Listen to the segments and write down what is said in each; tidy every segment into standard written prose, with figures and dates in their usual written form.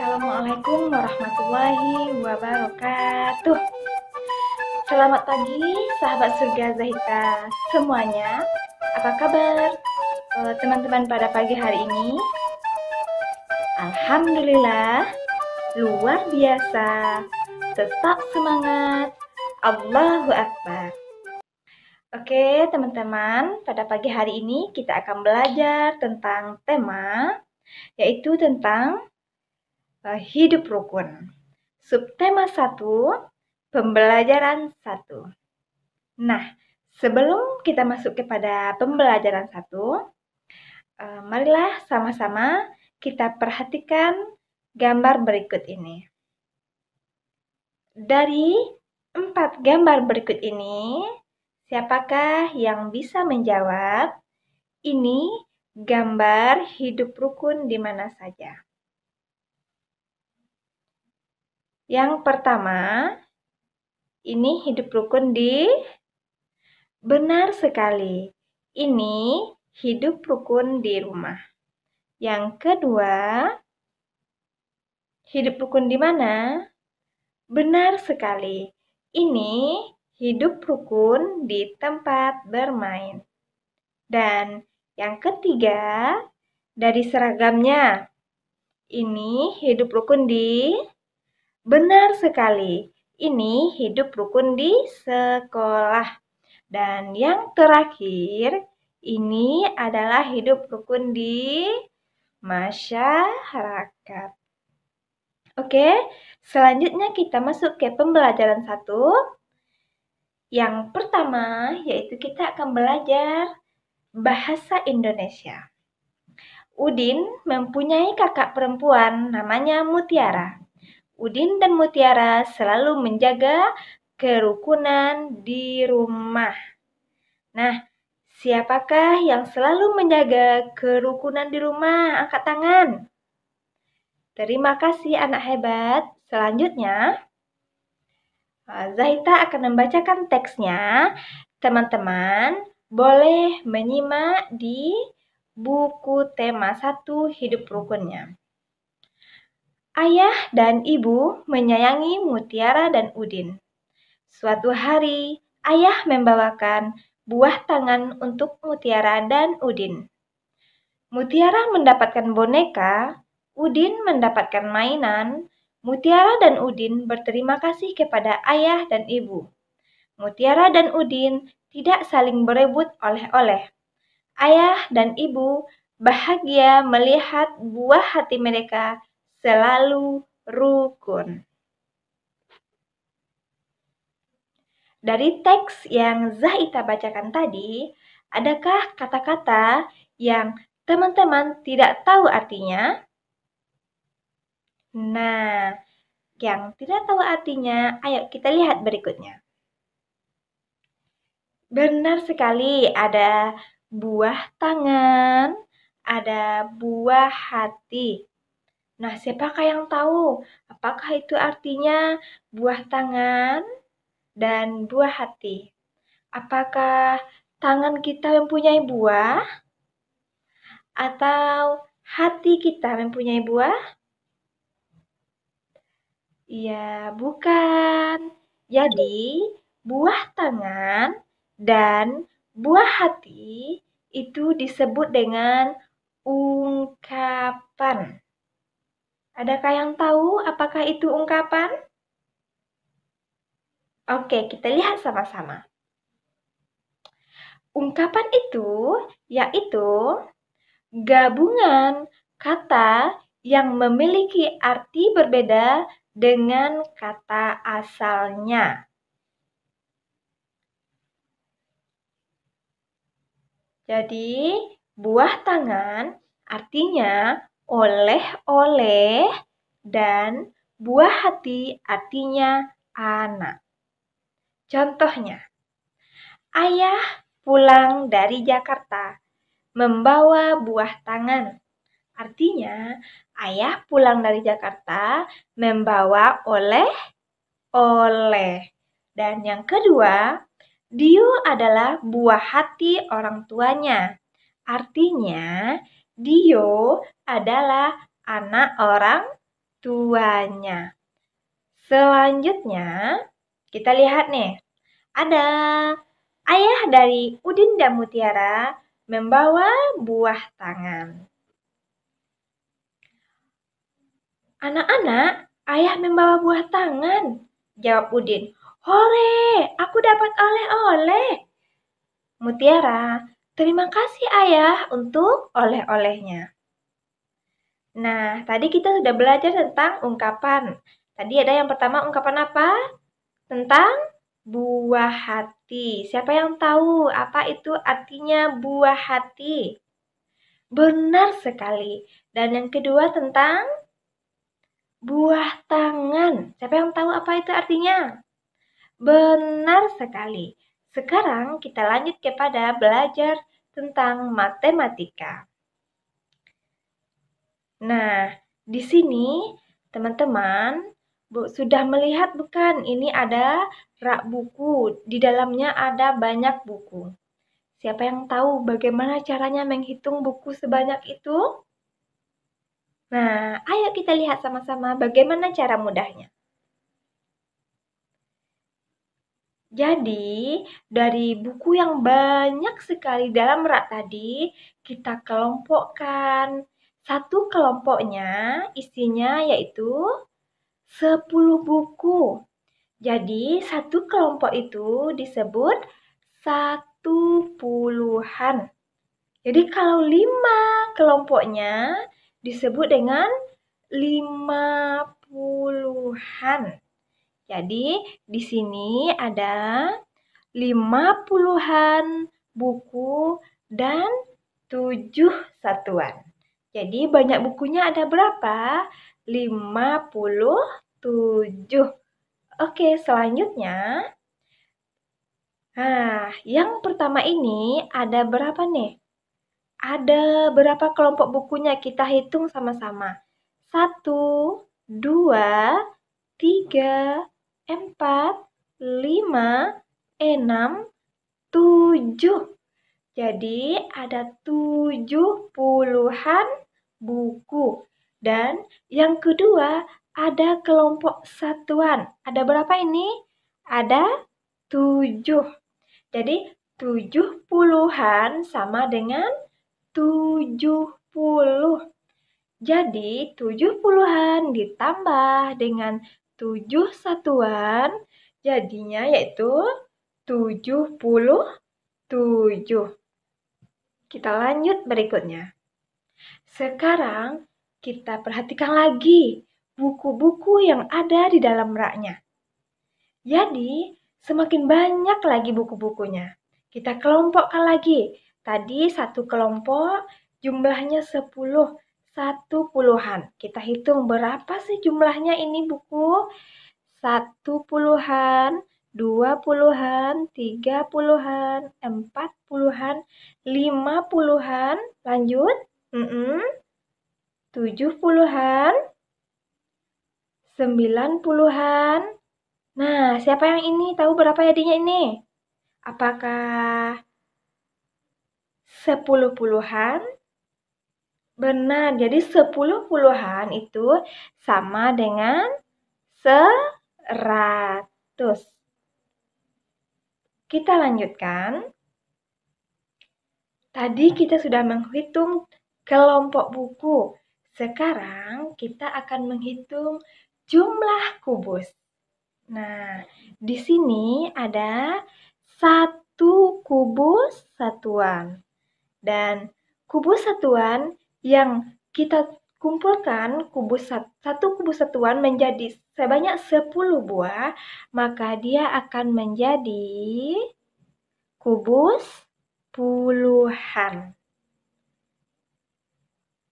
Assalamualaikum warahmatullahi wabarakatuh. Selamat pagi sahabat surga Zahita semuanya. Apa kabar teman-teman pada pagi hari ini? Alhamdulillah, luar biasa. Tetap semangat. Allahu Akbar. Oke teman-teman, pada pagi hari ini kita akan belajar tentang tema, yaitu tentang hidup rukun. Subtema 1, pembelajaran 1. Nah, sebelum kita masuk kepada pembelajaran 1, marilah sama-sama kita perhatikan gambar berikut ini. Dari 4 gambar berikut ini, siapakah yang bisa menjawab ini gambar hidup rukun di mana saja? Yang pertama, ini hidup rukun di benar sekali. Ini hidup rukun di rumah. Yang kedua, hidup rukun di mana? Benar sekali. Ini hidup rukun di tempat bermain. Dan yang ketiga, dari seragamnya. Ini hidup rukun di benar sekali. Ini hidup rukun di sekolah. Dan yang terakhir, ini adalah hidup rukun di masyarakat. Oke, selanjutnya kita masuk ke pembelajaran 1. Yang pertama, yaitu kita akan belajar bahasa Indonesia. Udin mempunyai kakak perempuan namanya Mutiara. Udin dan Mutiara selalu menjaga kerukunan di rumah. Nah, siapakah yang selalu menjaga kerukunan di rumah? Angkat tangan. Terima kasih anak hebat. Selanjutnya, Zahita akan membacakan teksnya. Teman-teman boleh menyimak di buku tema 1 hidup rukunnya. Ayah dan ibu menyayangi Mutiara dan Udin. Suatu hari, ayah membawakan buah tangan untuk Mutiara dan Udin. Mutiara mendapatkan boneka, Udin mendapatkan mainan. Mutiara dan Udin berterima kasih kepada ayah dan ibu. Mutiara dan Udin tidak saling berebut oleh-oleh. Ayah dan ibu bahagia melihat buah hati mereka selalu rukun. Dari teks yang Zahita bacakan tadi, adakah kata-kata yang teman-teman tidak tahu artinya? Nah, yang tidak tahu artinya, ayo kita lihat berikutnya. Benar sekali, ada buah tangan, ada buah hati. Nah, siapakah yang tahu apakah itu artinya buah tangan dan buah hati? Apakah tangan kita mempunyai buah? Atau hati kita mempunyai buah? Iya, bukan. Jadi, buah tangan dan buah hati itu disebut dengan ungkapan. Adakah yang tahu apakah itu ungkapan? Oke, kita lihat sama-sama. Ungkapan itu yaitu gabungan kata yang memiliki arti berbeda dengan kata asalnya. Jadi, buah tangan artinya oleh-oleh dan buah hati artinya anak. Contohnya, ayah pulang dari Jakarta membawa buah tangan. Artinya, ayah pulang dari Jakarta membawa oleh-oleh. Dan yang kedua, Dio adalah buah hati orang tuanya. Artinya, Dio adalah anak orang tuanya. Selanjutnya, kita lihat nih. Ada ayah dari Udin dan Mutiara membawa buah tangan. Anak-anak, ayah membawa buah tangan, jawab Udin. Hore, aku dapat oleh-oleh. Mutiara, terima kasih ayah untuk oleh-olehnya. Nah, tadi kita sudah belajar tentang ungkapan. Tadi ada yang pertama ungkapan apa? Tentang buah hati. Siapa yang tahu apa itu artinya buah hati? Benar sekali. Dan yang kedua tentang buah tangan. Siapa yang tahu apa itu artinya? Benar sekali. Sekarang kita lanjut kepada belajar tentang matematika. Nah, di sini teman-teman sudah melihat bukan? Ini ada rak buku. Di dalamnya ada banyak buku. Siapa yang tahu bagaimana caranya menghitung buku sebanyak itu? Nah, ayo kita lihat sama-sama bagaimana cara mudahnya. Jadi, dari buku yang banyak sekali dalam rak tadi, kita kelompokkan. Satu kelompoknya isinya yaitu 10 buku. Jadi, satu kelompok itu disebut satu puluhan. Jadi, kalau 5 kelompoknya disebut dengan 50-an. Jadi, di sini ada 50-an buku dan 7 satuan. Jadi, banyak bukunya ada berapa? 57. Oke, selanjutnya. Nah, yang pertama ini ada berapa nih? Ada berapa kelompok bukunya? Kita hitung sama-sama. 1, 2, 3, 4, 5, 6, 7. Jadi ada 70-an buku. Dan yang kedua ada kelompok satuan. Ada berapa ini? Ada 7. Jadi 70-an sama dengan 70. Jadi 70-an ditambah dengan 7 satuan jadinya yaitu 77. Kita lanjut berikutnya. Sekarang kita perhatikan lagi buku-buku yang ada di dalam raknya. Jadi semakin banyak lagi buku-bukunya. Kita kelompokkan lagi. Tadi satu kelompok jumlahnya 10. 10-an. Kita hitung berapa sih jumlahnya ini buku? 10-an, 20-an, 30-an, 40-an, 50-an, lanjut, 70-an, 90-an. Nah, siapa yang ini tahu berapa jadinya ini? Apakah 10-an? Benar, jadi 10-an itu sama dengan 100. Kita lanjutkan. Tadi kita sudah menghitung kelompok buku. Sekarang kita akan menghitung jumlah kubus. Nah, di sini ada 1 kubus satuan. Dan kubus satuan yang kita kumpulkan satu kubus satuan menjadi sebanyak 10 buah, maka dia akan menjadi kubus puluhan.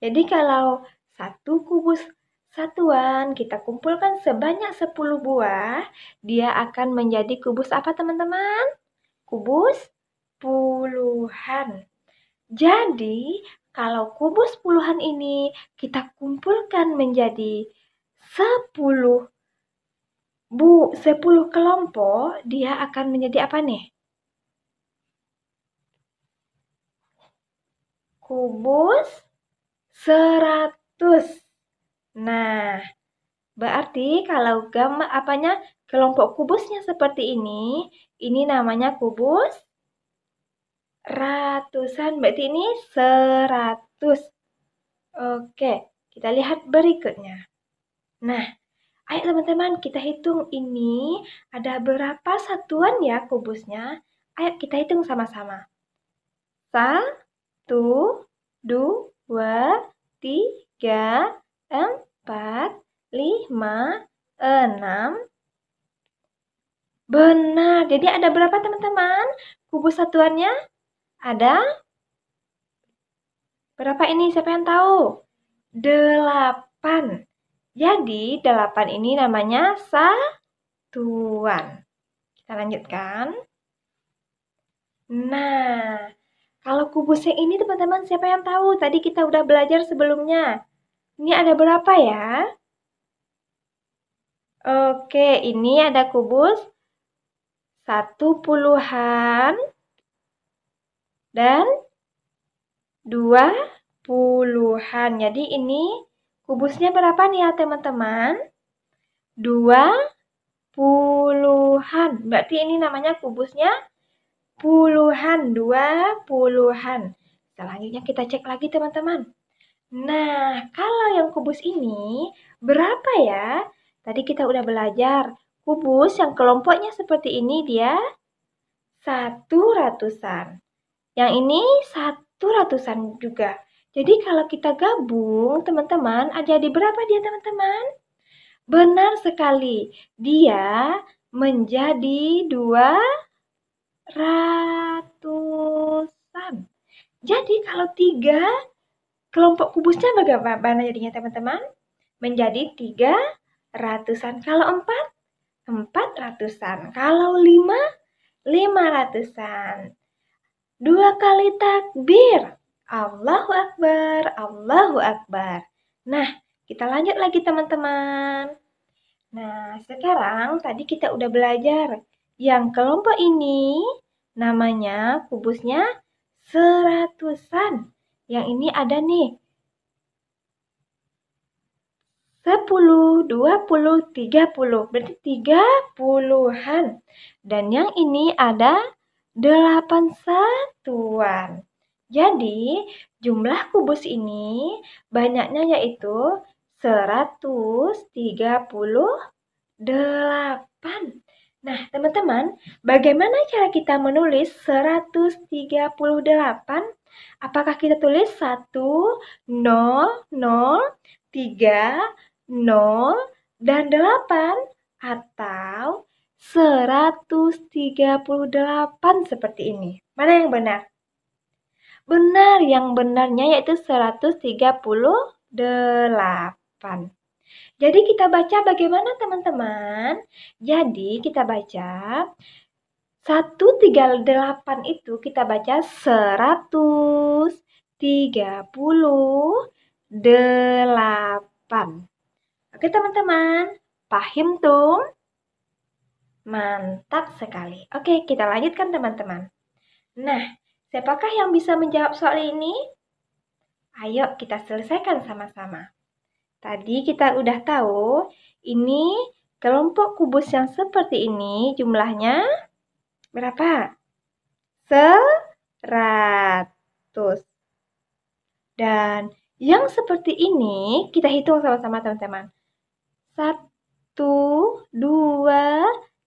Jadi kalau satu kubus satuan kita kumpulkan sebanyak 10 buah, dia akan menjadi kubus apa teman-teman? Kubus puluhan. Jadi, kalau kubus puluhan ini kita kumpulkan menjadi 10 kelompok, dia akan menjadi apa nih? Kubus 100. Nah, Berarti kalau kelompok kubusnya seperti ini namanya kubus ratusan. Berarti ini 100. Oke, kita lihat berikutnya. Nah, ayo teman-teman kita hitung ini ada berapa satuan ya kubusnya. Ayo kita hitung sama-sama. 1, 2, 3, 4, 5, 6. Benar, jadi ada berapa teman-teman? Kubus satuannya ada berapa ini? Siapa yang tahu? 8. Jadi 8 ini namanya satuan. Kita lanjutkan. Nah, kalau kubusnya ini teman-teman siapa yang tahu? Tadi kita udah belajar sebelumnya. Ini ada berapa ya? Oke, ini ada kubus 10-an dan 20-an. Jadi ini kubusnya berapa nih ya teman-teman? 20-an. Berarti ini namanya kubusnya puluhan, 20-an. Selanjutnya kita cek lagi teman-teman. Nah, kalau yang kubus ini berapa ya? Tadi kita udah belajar. Kubus yang kelompoknya seperti ini dia 100-an. Yang ini 100-an juga. Jadi kalau kita gabung teman-teman, jadi berapa dia teman-teman? Benar sekali. Dia menjadi 200-an. Jadi kalau 3 kelompok kubusnya bagaimana jadinya teman-teman? Menjadi 300-an. Kalau 4, 400-an. Kalau 5, 500-an. 2 kali takbir. Allahu Akbar, Allahu Akbar. Nah, kita lanjut lagi teman-teman. Nah, sekarang tadi kita udah belajar. Yang kelompok ini namanya kubusnya 100-an. Yang ini ada nih 10, 20, 30. Berarti 30-an. Dan yang ini ada 8 satuan. Jadi, jumlah kubus ini banyaknya yaitu 138. Nah, teman-teman, bagaimana cara kita menulis 138? Apakah kita tulis 1, 0, 0, 3, 0, dan 8? Atau 138 seperti ini? Mana yang benar? Benar, yang benarnya yaitu 138. Jadi kita baca bagaimana teman-teman? Jadi kita baca 138 itu kita baca 138. Oke teman-teman, paham tuh? Mantap sekali. Oke, kita lanjutkan teman-teman. Nah, siapakah yang bisa menjawab soal ini? Ayo kita selesaikan sama-sama. Tadi kita udah tahu, ini kelompok kubus yang seperti ini jumlahnya berapa? 100. Dan yang seperti ini kita hitung sama-sama teman-teman. 1, 2,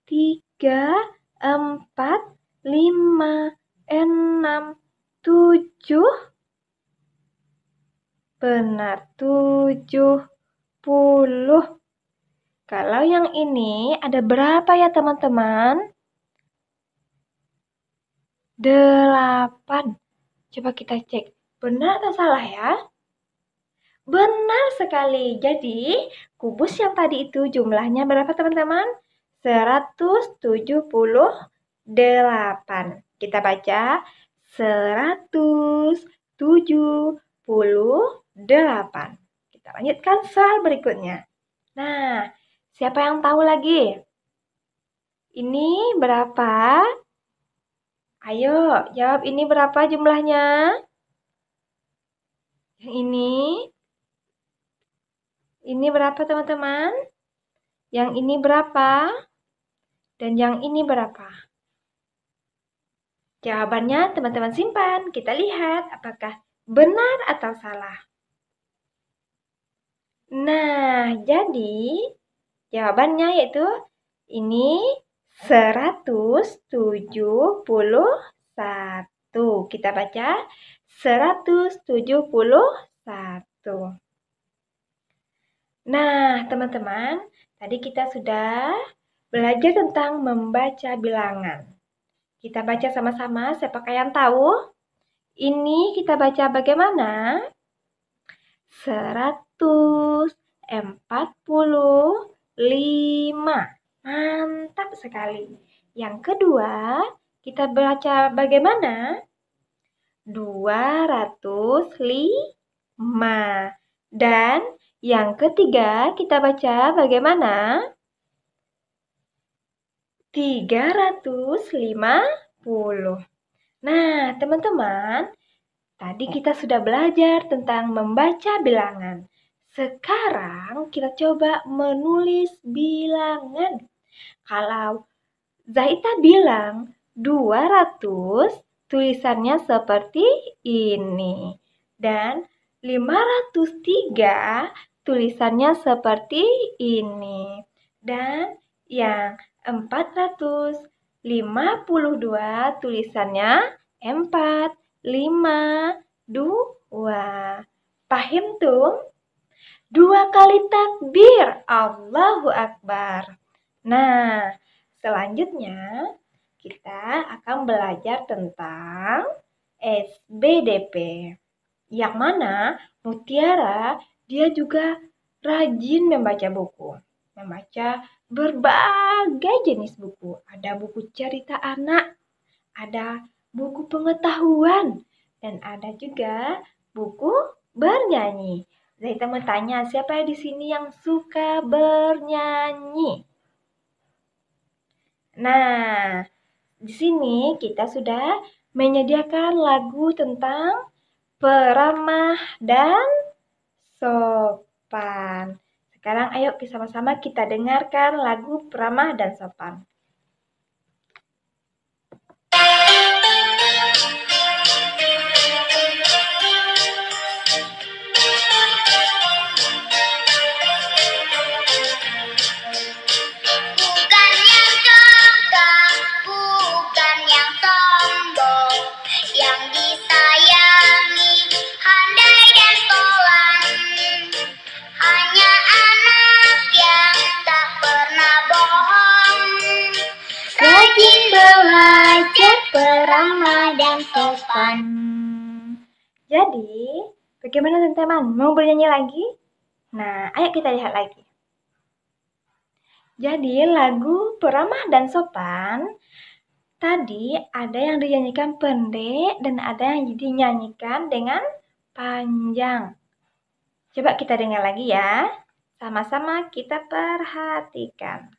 3, 4, 5, 6, 7. Benar, 70. Kalau yang ini ada berapa ya teman-teman? 8. Coba kita cek, benar atau salah ya? Benar sekali. Jadi, kubus yang tadi itu jumlahnya berapa teman-teman? 178. Kita baca 178. Kita lanjutkan soal berikutnya. Nah, siapa yang tahu lagi? Ini berapa? Ayo, jawab ini berapa jumlahnya? Yang ini berapa teman-teman? Yang ini berapa? Dan yang ini berapa? Jawabannya teman-teman simpan. Kita lihat apakah benar atau salah. Nah, jadi jawabannya yaitu ini 171. Kita baca 171. Nah, teman-teman, tadi kita sudah belajar tentang membaca bilangan. Kita baca sama-sama, siapakah yang tahu? Ini kita baca bagaimana? 145. Mantap sekali. Yang kedua, kita baca bagaimana? 205. Dan yang ketiga, kita baca bagaimana? 350. Nah, teman-teman, tadi kita sudah belajar tentang membaca bilangan. Sekarang kita coba menulis bilangan. Kalau Zaita bilang 200, tulisannya seperti ini. Dan 503, tulisannya seperti ini. Dan yang 452, tulisannya 4, 5, 2. Paham tuh? 2 kali takbir. Allahu Akbar. Nah, selanjutnya kita akan belajar tentang SBDP. Yang mana Mutiara dia juga rajin membaca buku. Membaca berbagai jenis buku. Ada buku cerita anak, ada buku pengetahuan, dan ada juga buku bernyanyi. Zaita mau tanya, siapa di sini yang suka bernyanyi? Nah, di sini kita sudah menyediakan lagu tentang peramah dan sopan. Sekarang ayo sama-sama kita dengarkan lagu peramah dan sopan. Peramah dan sopan. Jadi, bagaimana teman-teman? Mau bernyanyi lagi? Nah, ayo kita lihat lagi. Jadi, lagu peramah dan sopan tadi ada yang dinyanyikan pendek dan ada yang dinyanyikan dengan panjang. Coba kita dengar lagi ya. Sama-sama kita perhatikan.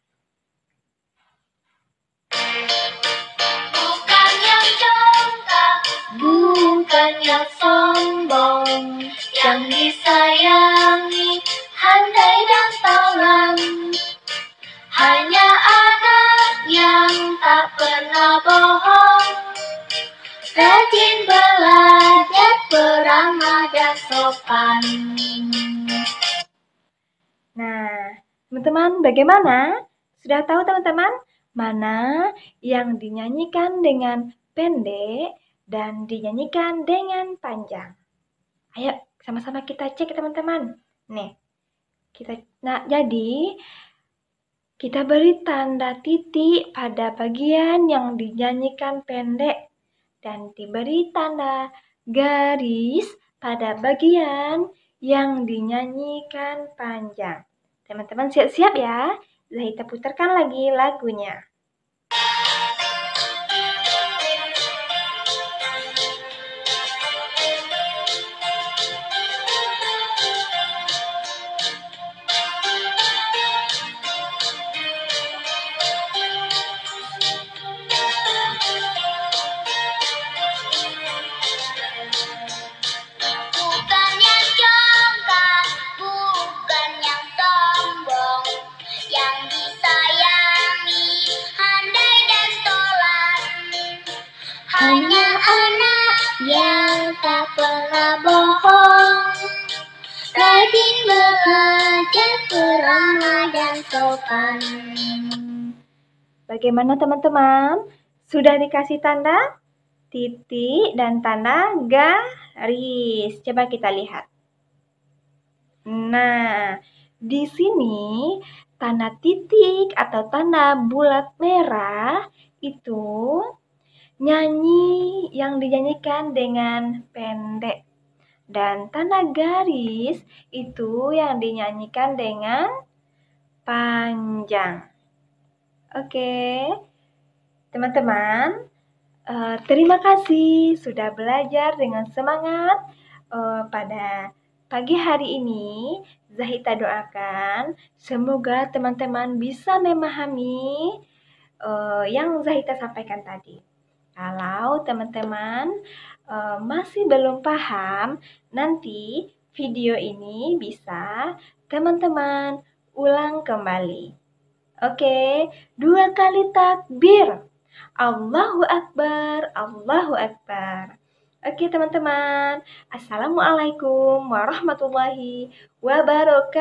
Bukan yang sombong, yang disayangi, handai dan tawan. Hanya anak yang tak pernah bohong, rajin belajar peramah dan sopan. Nah, teman-teman bagaimana? Sudah tahu teman-teman mana yang dinyanyikan dengan pendek dan dinyanyikan dengan panjang? Ayo sama-sama kita cek teman-teman. Nih, jadi kita beri tanda titik pada bagian yang dinyanyikan pendek dan diberi tanda garis pada bagian yang dinyanyikan panjang. Teman-teman siap-siap ya. Zaita putarkan lagi lagunya. Bukan yang congkak, bukan yang sombong, yang rajin belajar, ramah dan sopan. Bagaimana teman-teman? Sudah dikasih tanda titik dan tanda garis. Coba kita lihat. Nah, di sini tanda titik atau tanda bulat merah itu nyanyi yang dinyanyikan dengan pendek. Dan tanda garis itu yang dinyanyikan dengan panjang. Oke, teman-teman, terima kasih sudah belajar dengan semangat pada pagi hari ini. Zahita doakan semoga teman-teman bisa memahami yang Zahita sampaikan tadi. Kalau teman-teman masih belum paham, nanti video ini bisa teman-teman ulang kembali. Oke, 2 kali takbir. Allahu Akbar, Allahu Akbar. Oke teman-teman, Assalamualaikum warahmatullahi wabarakatuh.